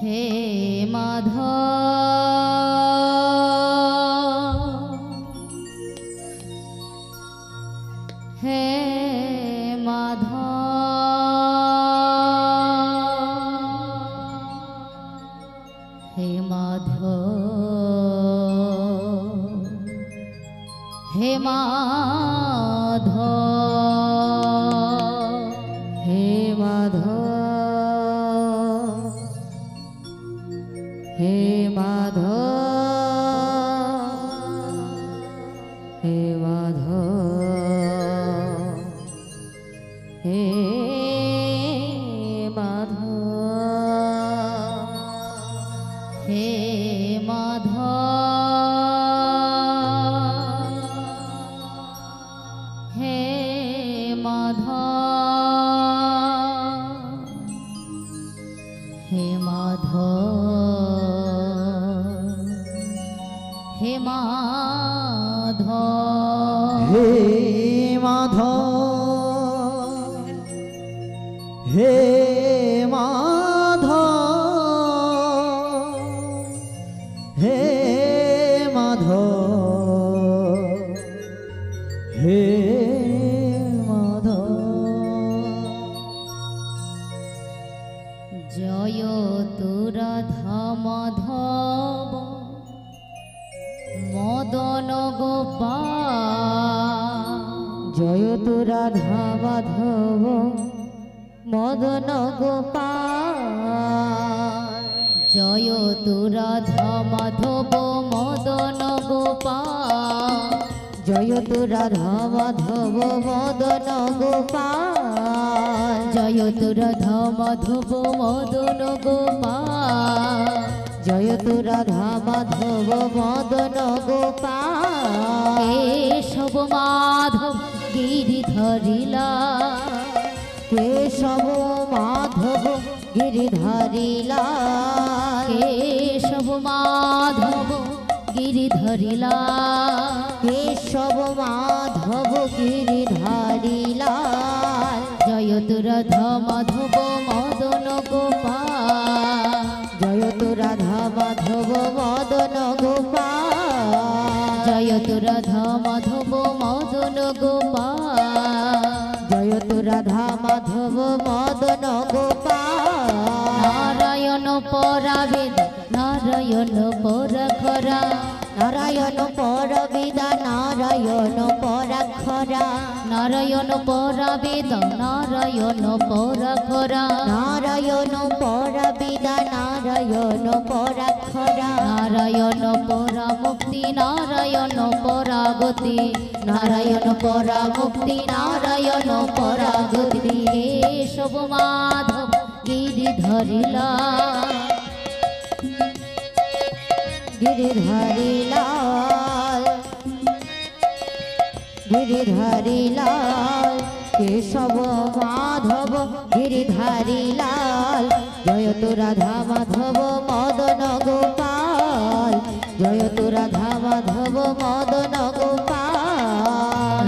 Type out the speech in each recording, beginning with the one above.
हे माधव हे माधव हे माधव हे माधव हे माधव हे माधव हे माधव हे माधव हे माधव हे माधव हे माधव हे माधव हे माधव हे माधव हे माधव हे माधव जय तु राधा माधव मदन गोपाल जय तु राधा माधव मदन गोपाल जय तु राधा माधव मदन गोपाल जय तु राधा माधव मदन गोपाल जय तु राधा माधव मदन गोपाल जय तु राधा माधव मदन गोपाल केशव माधव गिरिधरिला केशव माधव गिरिधरिला केशव माधव गिरिधरिला केशव माधव गिरिधरिला जय तु राधा माधव मदन गोपाल जय तु राधा माधव मदन गोपाल जय तु राधा माधव मदन गोपाल जय तु राधा माधव मदन गोपाल नारायण परावेद नारायण पराखरा नारायण परविदा नारायण पराखरा नारायण परावेद नारायण पराखरा नारायण परविदा नारायण पराखरा नारायण परा मुक्ति नारायण परागति नारायण परा मुक्ति नारायण परागति केशव माधव गिरिधरिला गिरिधरिलाल गिरिधरिलाल केशव माधव गिरिधरिलाल जय तु राधा माधव मदन गोपाल जय तु राधा माधव मदन गोपाल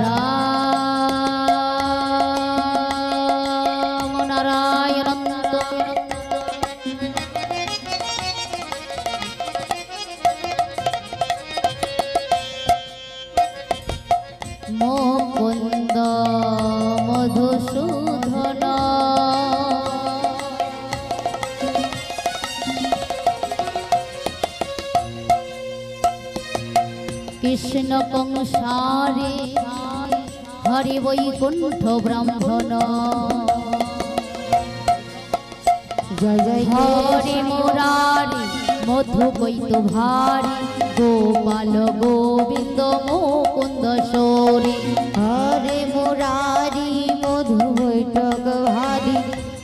राम नारायण मुकुंद मधुसूदन कृष्ण कंसारी हरि वैकुंठ ब्राह्मण जय जय हरि मुरारी मधु कैत भारी गोपाल गोविंद मुकुंद शौरी हरे मुरारी मधु बैठक भारी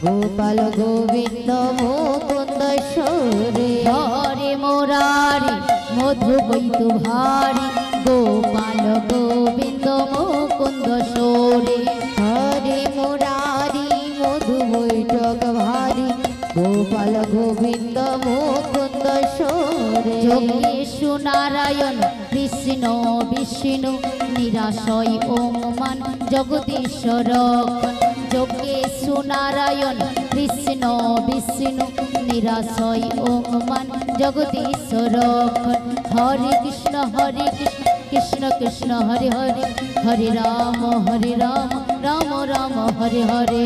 गोपाल गोविंद मुकुंद शौरी हरे मुरारी मधु कैत भारी गोपाल गोविंद मुकुंद शौरी हरे मुरारी मधु बैठक भारी गोपाल गोविंद मुकुंद शौरी যোগেশু নারায়ণ কৃষ্ণ বিষ্ণু নিরাশয় ওম মান জগদীশ্বর যোগেশু নারায়ণ কৃষ্ণ বিষ্ণু নিরাশয় ওম মান জগদীশ্বর হরে কৃষ্ণ কৃষ্ণ কৃষ্ণ হরে হরে হরে রাম রাম রাম হরে হরে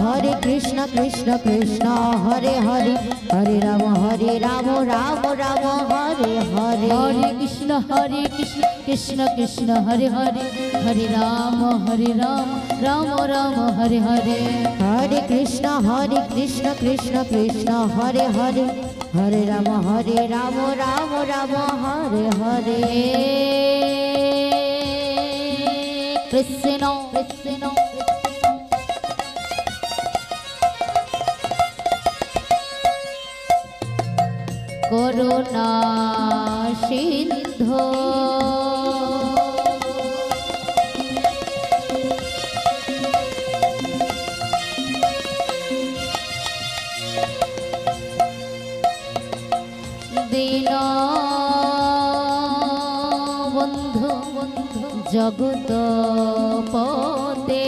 हरे कृष्ण कृष्ण कृष्ण हरे हरे हरे राम राम राम हरे हरे हरे कृष्ण कृष्ण कृष्ण हरे हरे हरे राम राम राम हरे हरे हरे कृष्ण कृष्ण कृष्ण हरे हरे हरे राम राम राम हरे हरे कृष्ण कृष्ण करुणा सिंधु दीन बंधु जगत पते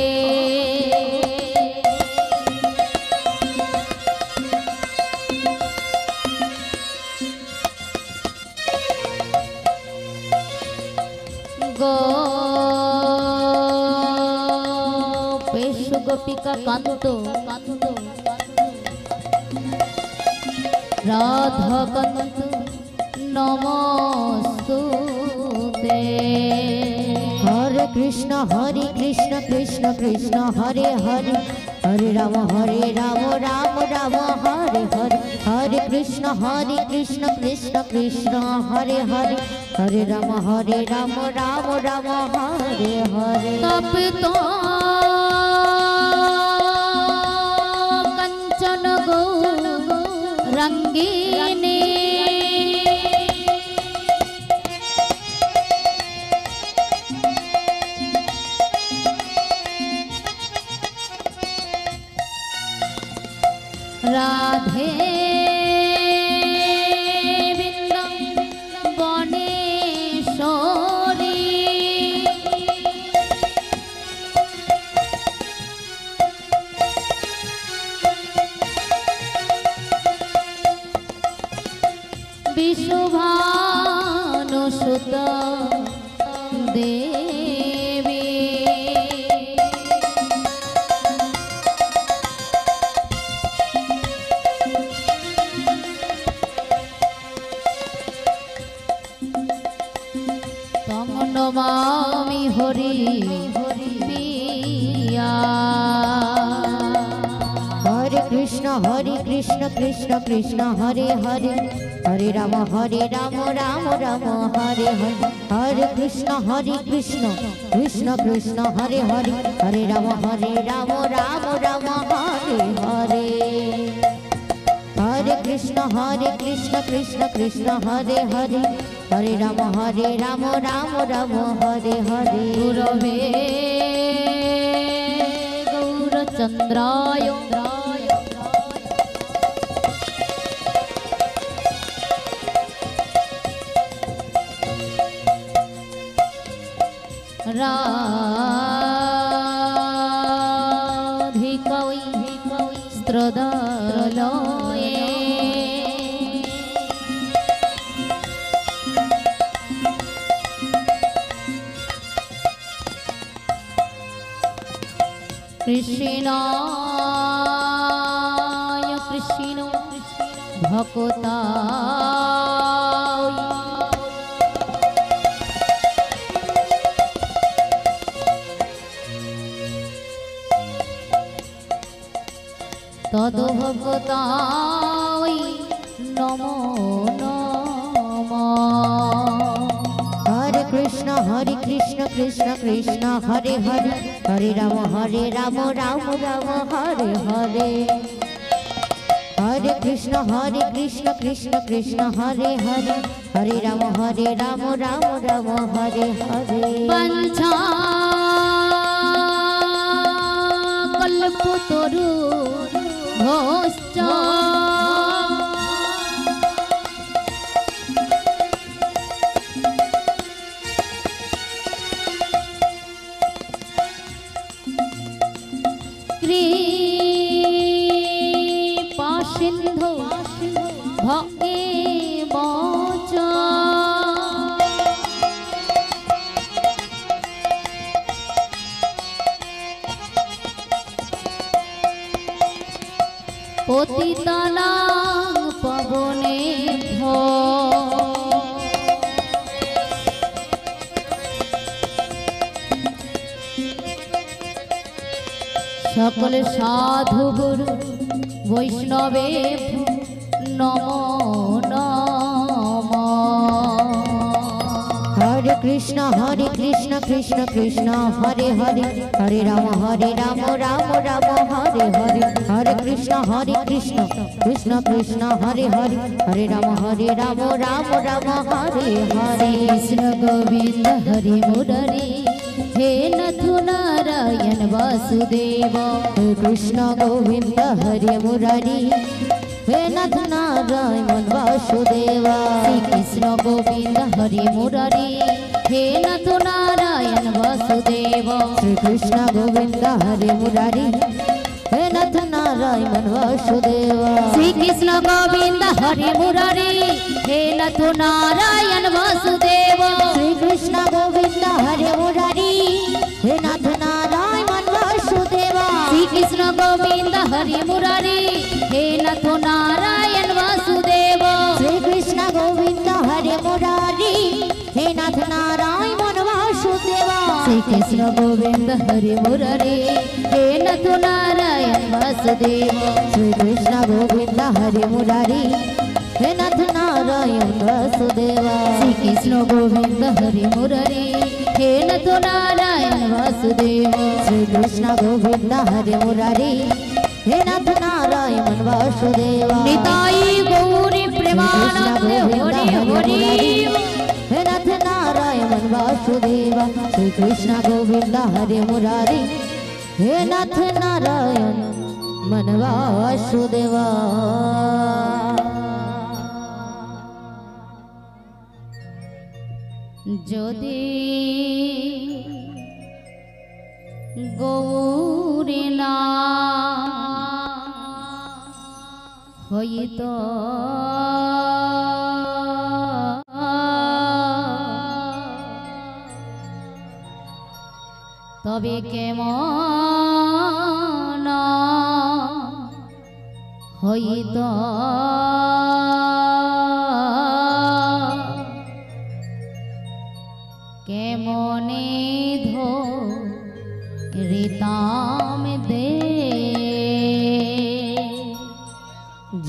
गोपेश गोपिका कांत राधा कांत नमस्तुते हरे कृष्ण कृष्ण कृष्ण हरे हरे हरे राम राम राम हरे हरे हरे कृष्ण कृष्ण कृष्ण हरे हरे हरे राम राम राम हरे हरे तप तो कंचन गौ रंगीने राधे वृंदावनेश्वरी विशुभानुसुत देवी तम नमामि हरि पिया हरे कृष्ण कृष्ण कृष्ण हरे हरे हरे राम राम राम हरे हरे हरे कृष्ण कृष्ण कृष्ण हरे हरे हरे राम राम राम हरे हरे हरे कृष्ण कृष्ण कृष्ण हरे हरे हरे राम राम राम हरे हरे गुरवे गौरचन्द्राय राधिकायै स्त्रदालये कृष्णाय कृष्ण भक्ताय तद्भक्ताय नमो नमः हरे कृष्ण कृष्ण कृष्ण हरे हरे हरे राम राम राम हरे हरे हरे कृष्ण कृष्ण कृष्ण हरे हरे हरे राम राम राम हरे हरे पंचा कल्पतरु भोश्च সিন্ধু ভগে বচ পতিতানাং পবনেভ্যো সকল সাধু গুরু বৈষ্ণবে নমো নমঃ। হরে কৃষ্ণ কৃষ্ণ কৃষ্ণ হরে হরে, হরে রাম রাম রাম হরে হরে, হরে কৃষ্ণ কৃষ্ণ কৃষ্ণ হরে হরে, হরে রাম রাম রাম হরে হরে। কৃষ্ণ গোবিন্দ হরি মুরারি হে নাথ নারায়ণ বাসুদেব। কৃষ্ণ গোবিন্দ হরে মুরারি হে নাথ নারায়ণ বাসুদেব। কৃষ্ণ গোবিন্দ হরি মুরারি হে নাথ নারায়ণ বাসুদেব। শ্রীকৃষ্ণ গোবিন্দ হরে মুরারি হে নাথ নারায়ণ বাসুদেব। শ্রীকৃষ্ণ গোবিন্দ হরি মুরারি হে নাথ নারায়ণ বাসুদেব। শ্রীকৃষ্ণ গোবিন্দ হরে মুরারি হে নাথ নারায়ণ বাসুদেব। শ্রীকৃষ্ণ গোবিন্দ হরি মুরারি হে নাথ নারায়ণ বাসুদেব। শ্রীকৃষ্ণ গোবিন্দ হরে মুরারি হে নাথ নারায়ণ বাসুদেব। শ্রীকৃষ্ণ গোবিন্দ হরি মুরারি হে নাথ নারায়ণ বাসুদেব। শ্রীকৃষ্ণ গোবিন্দ হরে মুরারি হে নাথ নারায়ণ বাসুদেব। শ্রীকৃষ্ণ গোবিন্দ হরি মুরারি হে নাথ নারায়ণ বাসুদেব। শ্রীকৃষ্ণ গোবিন্দ হরে মুরারি হে নাথ নারায়ণ বাসুদেব। নিতাই গৌরী প্রেমানন্দে হরি হরি। হে নাথ নারায়ণ বাসুদেব। শ্রীকৃষ্ণ গোবিন্দ হরে মুরারি হে নাথ নারায়ণ মন বাসুদেব। যদি গৌরী না হইত তবে কেমন হইত কেমনে ধরিতাম দে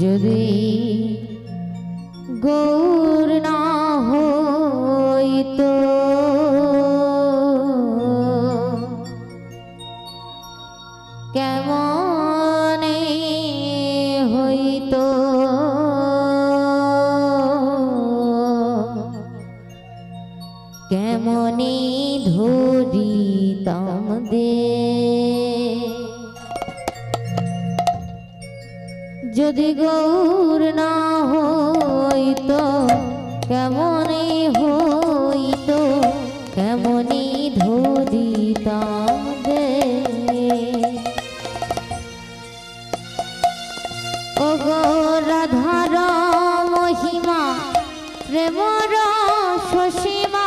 যদি গৌর না হইতো কেমনে হইতো কেমনে ধরিতাম দে যদি গৌর না হইতো কেমনে হইতো কেমনে ধরিতাম দে ও গো রাধার মহিমা প্রেমর সসীমা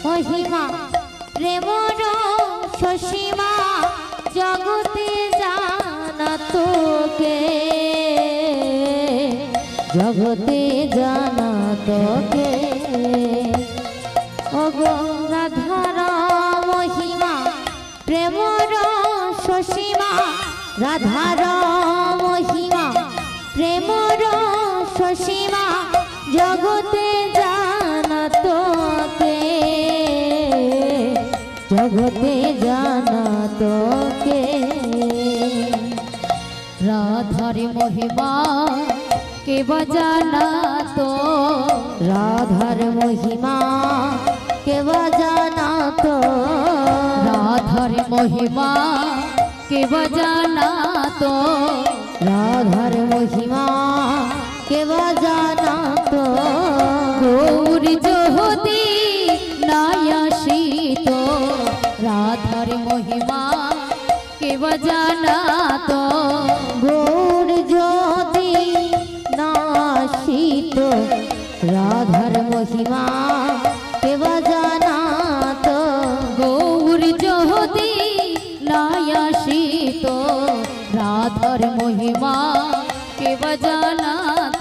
মহিমা প্রেমর সসীমা জগতে তোকে জগতে জানা তোকে ও গঙ্গাধর মহিমা প্রেমর সসীমা রাধার মহিমা প্রেমর সসীমা জগতে জানা তোকে জগতে জানা তোকে রাধার মহিমা কে বজানা তো রাধার মহিমা কে বজানা তো রাধার মহিমা কে বজানা তো রাধার মহিমা কে বজানা তো গৌরী যদি নায়াসিত রাধার মহিমা কে বজানা তো গৌর महिमा केव जानात गौर যদি নাই আসিত রাধার মহিমা কেব জানাত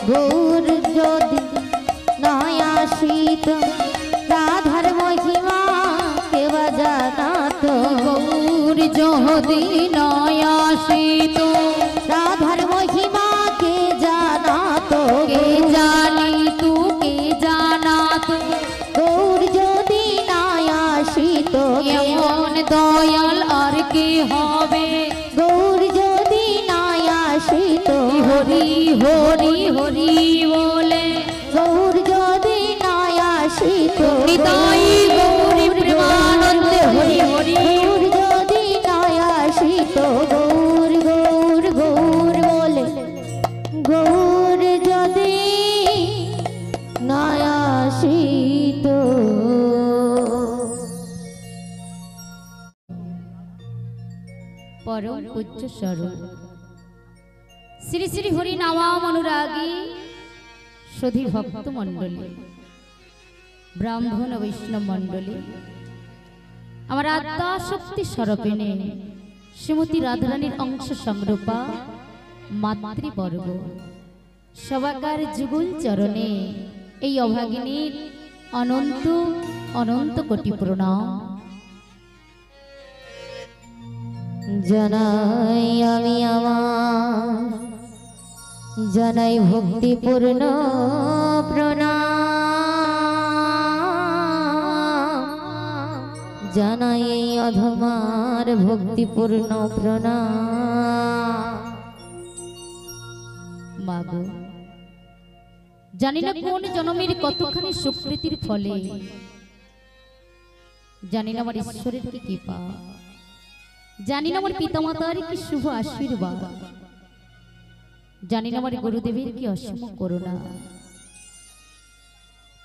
गौर যদি নাই আসিত রাধার महिमा केव जानात গৌর যদি নাই আসিত राधार महिमा के जानात কে জানি তু কে জানাত गौर যদি নাই আসিত এমন দয়াল আর কি হবে गौर যদি নাই আসিত হরি হরি হরি বলে गौर যদি নাই আসিত নিতাই গৌরী প্রেমানন্দে হরি হরি गौर যদি নাই আসিত गौर गौर गौर বলে गौर যদি নাই আসিত পরম পূজ্য স্বরূপ শ্রী শ্রী হরি নামাম অনুরাগী সধী ভক্ত মণ্ডলী ব্রাহ্মণ বৈষ্ণব মণ্ডলী আমার আত্মা শক্তি স্বরূপিণী শ্রীমতী রাধারানীর অংশ সংরূপা মাতৃবর্গ সবাকার যুগল চরণে এই অভাগিনীর অনন্ত অনন্ত কোটি প্রণাম জানাই আমি আমার জানাই ভক্তিপূর্ণ প্রণাম জানাই এই অধমার ভক্তিপূর্ণ প্রণাম মাগো জানি না কোন জন্মের কতখানি সুকৃতির ফলে জানি না আমার ঈশ্বরের কি কৃপা জানি না আমার পিতামাতার কি শুভ আশীর্বাদ জানি না আমার গুরুদেবের কি অসীম করুণা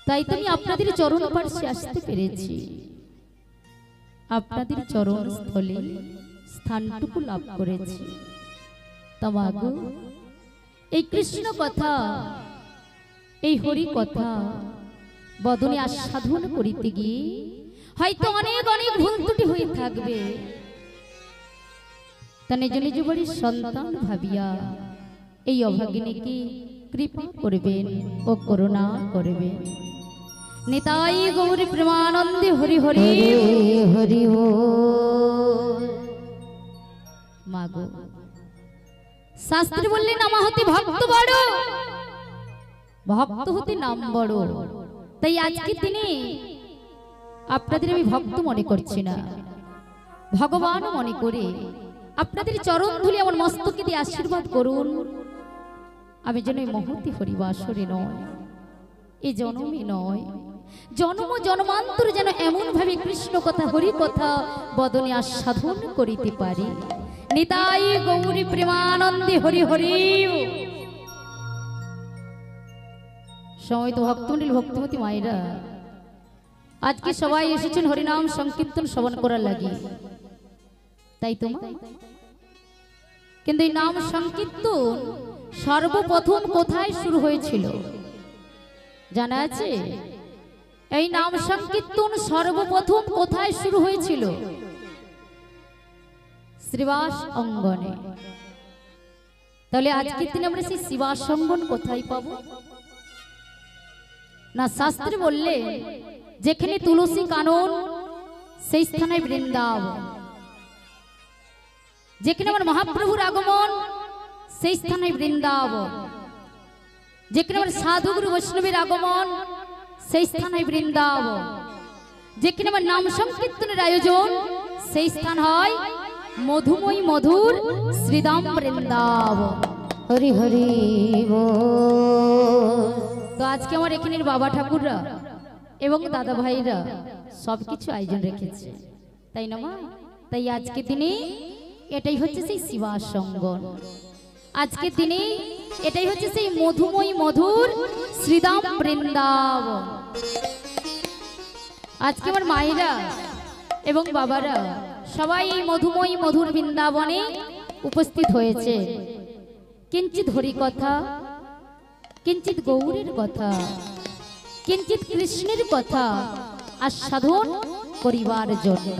তাই তো আমি আপনাদের চরণ পার্শ্বে আসতে পেরেছি আপনাদের চরণ স্থলে স্থানটুকু লাভ করেছি তা মাগো এই কৃষ্ণ কথা এই হরি কথা বদনে আস্বাদন করিতে গিয়ে হয়তো অনেক অনেক ভুল ত্রুটি হয়ে থাকবে তা নিজ নিজ বাড়ির সন্তান ভাবিয়া এই অভাগিনীকে কৃপা করবেন ও করুণা করবেন নিতাই গৌরী প্রেমানন্দে হরি হরি হরি মাগো শাস্ত্রী বললেন আমা হতে ভক্ত বড় ভক্ত হতে নাম বড় তাই আজকে তিনি আপনাদের আমি ভক্ত মনে করছি না ভগবান মনে করে আপনাদের চরণ ধুলি আমার মস্তকে দিয়ে আশীর্বাদ করুন আমি যেন এই মহতি হরিবাসরে নয় এই জন্মে নয় জন্ম জন্মান্তর যেন এমন ভাবে কৃষ্ণ কথা হরি কথা বদনে আস্বাদন করিতে পারি নিতাই গৌরী প্রেমানন্দে হরি হরি সময় তো ভক্তমন্ডল ভক্তিমতী মায়েরা আজকে সবাই এসেছেন হরিনাম সংকীর্তন শ্রবণ করার লাগে তাই তো কিন্তু এই নাম সংকীর্তন সর্বপ্রথম কোথায় শুরু হয়েছিল জানা আছে এই নাম সংকীর্তন সর্বপ্রথম কোথায় শুরু হয়েছিল শ্রীবাস অঙ্গনে তাহলে আজকে দিনে আমরা সেই শ্রীবাস অঙ্গন কোথায় পাবো না শাস্ত্রে বললে যেখানে তুলসী কানন সেই স্থানে বৃন্দাবন যেখানে আমার মহাপ্রভুর আগমন সেই স্থানে বৃন্দাবন যেখানে আমার সাধুগুরু বৈষ্ণবের আগমন সেই স্থানে বৃন্দাবন যেখানে আমার নাম সংকীর্তনের আয়োজন সেই স্থান হয় মধুময় মধুর শ্রীদাম বৃন্দাবন হরি হরি তো আজকে আমার এখানের বাবা ঠাকুররা এবং দাদা ভাইরা সবকিছু আয়োজন রেখেছে তাই না মা তাই আজকে তিনি এটাই হচ্ছে সেই শিবাসঙ্গন আজকে তিনি এটাই হচ্ছে সেই মধুময় মধুর শ্রীদাম বৃন্দাবন আজকে আমার মায়েরা এবং বাবারা সবাই এই মধুময় মধুর বৃন্দাবনে উপস্থিত হয়েছে কিঞ্চিত হরি কথা কিঞ্চিত গৌরের কথা কিঞ্চিত কৃষ্ণের কথা আস্বাদন করিবার জন্য।